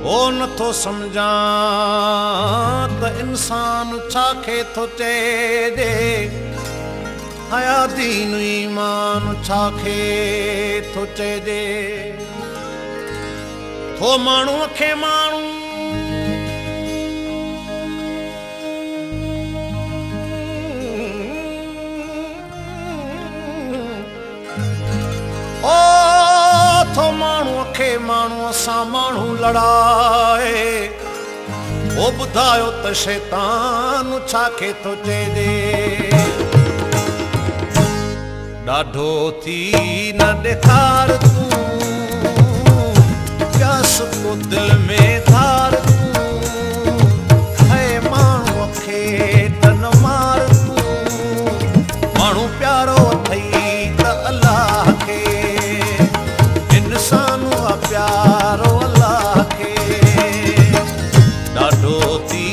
ओ नथो सम्झां त इंसान छाखे थो चइजे, हया दीन ईमान छाखे थो चइजे। थो माण्हूअ खे माण्हू थो माण्हूअ खे माण्हूअ सां माण्हू लड़ाए। ओ ॿुधायो त शैतान छाखे थो चइजे। ॾाढो थी न ॾेखार तूं प्यास को दिल में धार तूं, है माण्हूअ खे त न मार तूं। माण्हू प्यारो अथई त अलाह खे, इंसानु आहे प्यारो अलाह खे। ॾाढो थी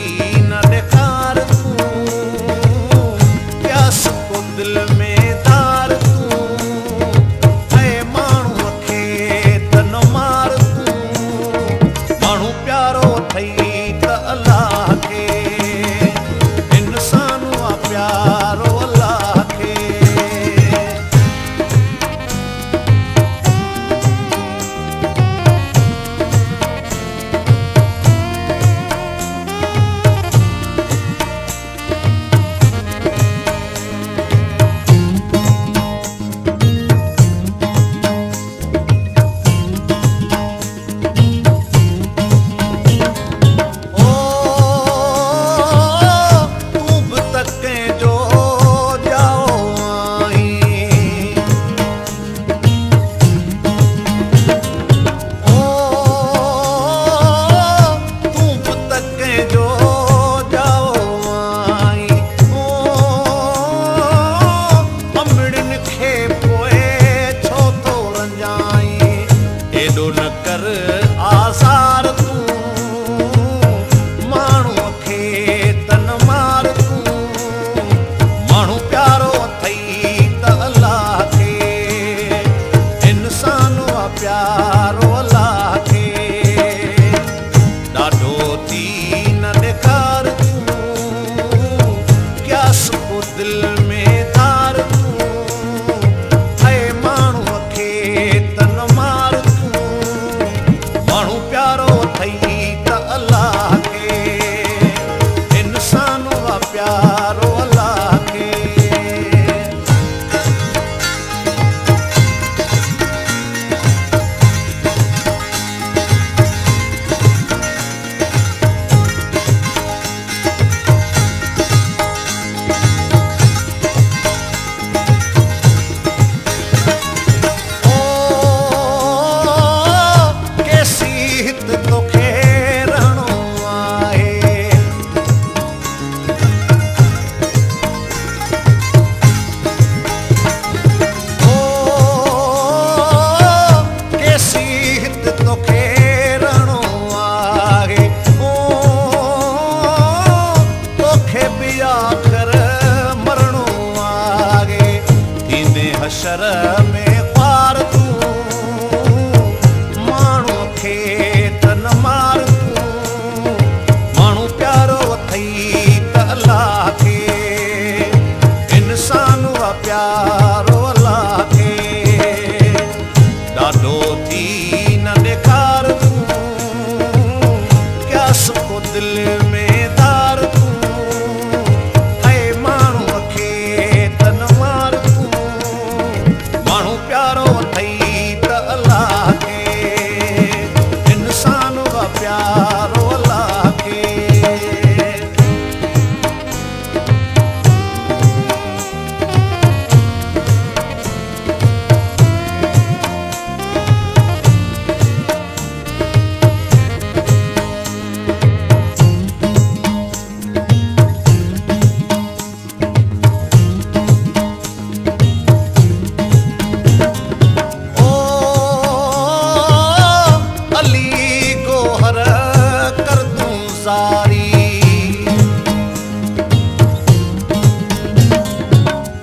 न ॾेखार तूं प्यास को दिल में धार तूं, ऐं माण्हूअ खे त न मार तूं। माण्हू प्यारो अथई त अलाह खे, इंसानु आहे प्यारो अलाह खे। गुज़ारी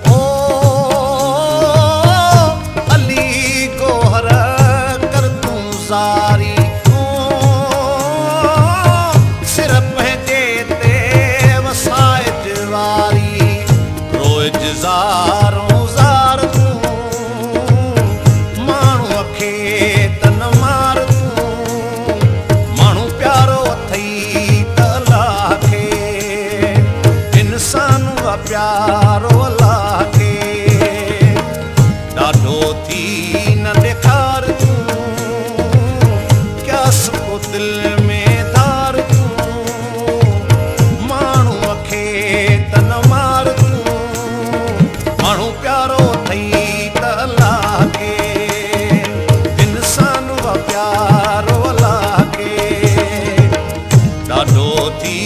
ओ अली गोहर कर तूं ज़ारी सिर पंहिंजे ते वसाए वारी रोज़ ज़ारों ज़ार तूं माण्हूअ खे तन मार तूं माण्हू प्यारो अथई त अलाह खे इंसान हुआ प्यारो अलाह खे ॾाढो थी न ॾेखार तूं क्यास को दिलि में धार तूं माण्हूअ खे तन मार तूं माण्हू प्यारो अथई त अलाह खे इंसान हुआ प्यारो अलाह खे ॾाढो थी